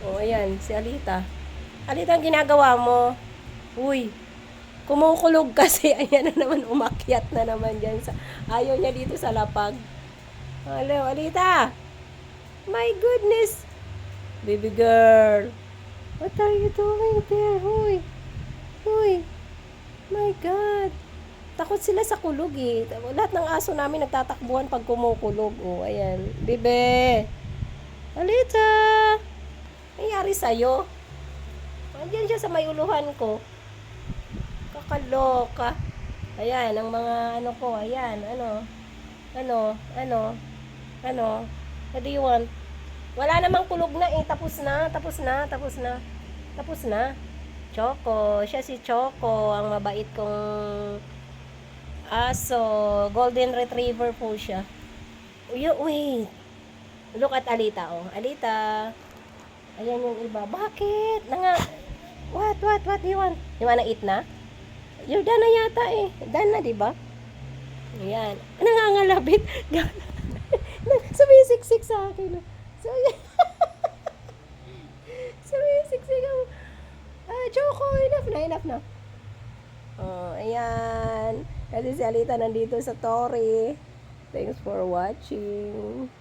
Oh, ayan, si Alita. Alita, ang ginagawa mo? Uy, kumukulog kasi. Ayan na naman, umakyat na naman dyan. Ayaw niya dito sa lapag. Hello, Alita. My goodness. Baby girl. What are you doing there? Huy. Huy. My God. Takot sila sa kulog eh. Lahat ng aso namin nagtatakbuhan pag kumukulog. Oh, ayan. Bebe. Alita. Nangyari sa'yo? Andiyan siya sa may uluhan ko. Kakaloka. Ayan, ang mga ano ko. Ayan, ano. Ano. What do you want? Wala namang kulog na eh. Tapos na. Tapos na. Choco. Siya si Choco. Ang mabait kong aso. Golden Retriever po siya. Wait. Look at Alita, oh. Alita. Ayan yung iba. Bakit? What do you want? You wanna eat na? You're done na yata eh. Done na, diba? Ayan. Nangangalabit. Sumisiksik sa akin. So, sumisiksik ako. Choco, enough na. Oh, ayan. Kasi si Alita nandito sa Tori. Thanks for watching.